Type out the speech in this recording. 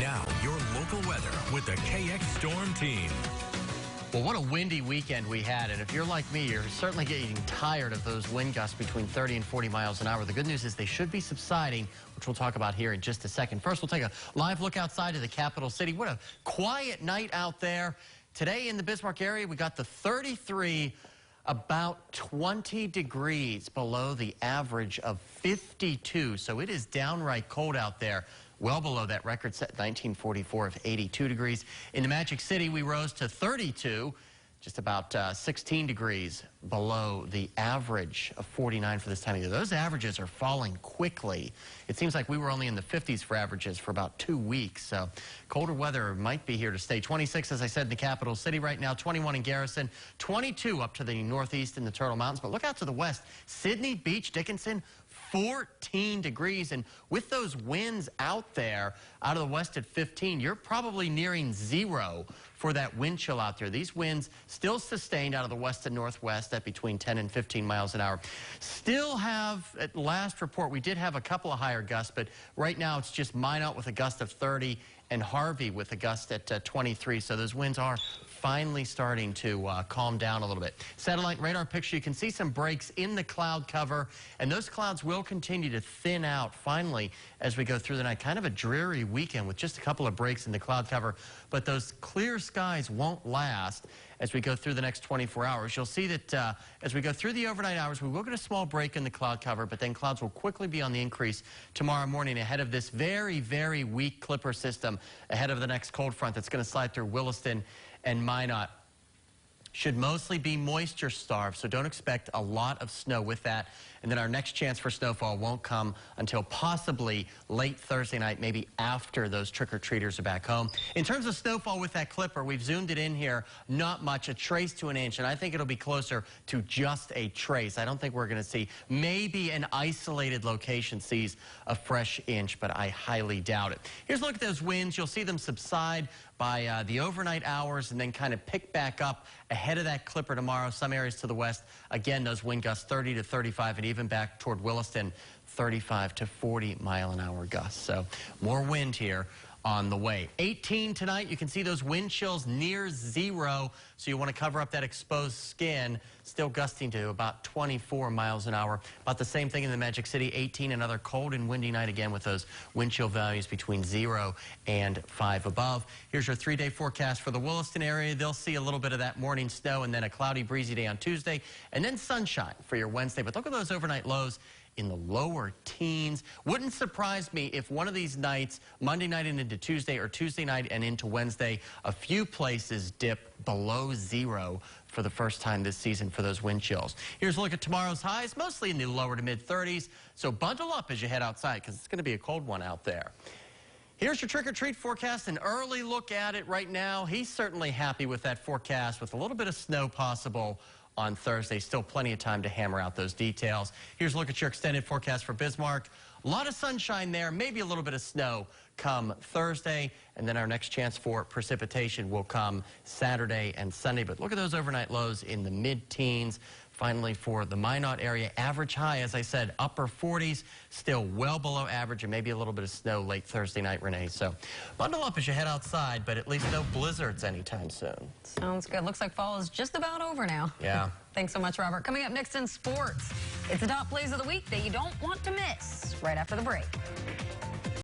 Now, your local weather with the KX Storm Team. Well, what a windy weekend we had, and if you're like me, you're certainly getting tired of those wind gusts between 30 and 40 miles an hour. The good news is they should be subsiding, which we'll talk about here in just a second. First, we'll take a live look outside of the capital city. What a quiet night out there. Today in the Bismarck area, we got the 33, about 20 degrees below the average of 52, so it is downright cold out there. Well below that record set 1944 of 82 degrees. In the Magic City, we rose to 32, just about 16 degrees below the average of 49 for this time of year. Those averages are falling quickly. It seems like we were only in the 50s for averages for about 2 weeks, so colder weather might be here to stay. 26, as I said, in the capital city right now, 21 in Garrison, 22 up to the northeast in the Turtle Mountains. But look out to the west. Sydney, Beach, Dickinson, 14 degrees, and with those winds out there, out of the west at 15, you're probably nearing zero for that wind chill out there. These winds still sustained out of the west and northwest at between 10 and 15 miles an hour. Still have, at last report, we did have a couple of higher gusts, but right now it's just Minot with a gust of 30 and Harvey with a gust at 23, so those winds are finally starting to calm down a little bit. Satellite radar picture, you can see some breaks in the cloud cover, and those clouds will continue to thin out finally as we go through the night. Kind of a dreary weekend with just a couple of breaks in the cloud cover, but those clear skies won't last as we go through the next 24 hours. You'll see that as we go through the overnight hours, we will get a small break in the cloud cover, but then clouds will quickly be on the increase tomorrow morning ahead of this very, very weak Clipper system ahead of the next cold front that's going to slide through Williston and Minot. Should mostly be moisture starved, so don't expect a lot of snow with that. And then our next chance for snowfall won't come until possibly late Thursday night, maybe after those trick-or-treaters are back home. In terms of snowfall with that Clipper, we've zoomed it in here. Not much, a trace to an inch, and I think it'll be closer to just a trace. I don't think we're going to see, maybe an isolated location sees a fresh inch, but I highly doubt it. Here's a look at those winds. You'll see them subside by the overnight hours and then kind of pick back up ahead of that Clipper tomorrow. Some areas to the west, again, those wind gusts 30 to 35, and even back toward Williston, 35 to 40 mile an hour gusts. So more wind here on the way. 18 tonight. You can see those wind chills near zero, so you want to cover up that exposed skin. Still gusting to about 24 miles an hour. About the same thing in the Magic City. 18, another cold and windy night again with those wind chill values between 0 and 5 above. Here's your 3-day forecast for the Williston area. They'll see a little bit of that morning snow and then a cloudy, breezy day on Tuesday, and then sunshine for your Wednesday. But look at those overnight lows in the lower teens. Wouldn't surprise me if one of these nights, Monday night and into Tuesday, or Tuesday night and into Wednesday, a few places dip below zero for the first time this season for those wind chills. Here's a look at tomorrow's highs, mostly in the lower to mid 30s. So bundle up as you head outside because it's going to be a cold one out there. Here's your trick-or-treat forecast, an early look at it right now. He's certainly happy with that forecast with a little bit of snow possible on Thursday. Still plenty of time to hammer out those details. Here's a look at your extended forecast for Bismarck. A lot of sunshine there, maybe a little bit of snow come Thursday, and then our next chance for precipitation will come Saturday and Sunday. But look at those overnight lows in the mid-teens. Finally, for the Minot area, average high, as I said, upper 40s, still well below average, and maybe a little bit of snow late Thursday night, Renee. So bundle up as you head outside, but at least no blizzards anytime soon. Sounds good. Looks like fall is just about over now. Yeah. Thanks so much, Robert. Coming up next in sports, it's the top plays of the week that you don't want to miss right after the break.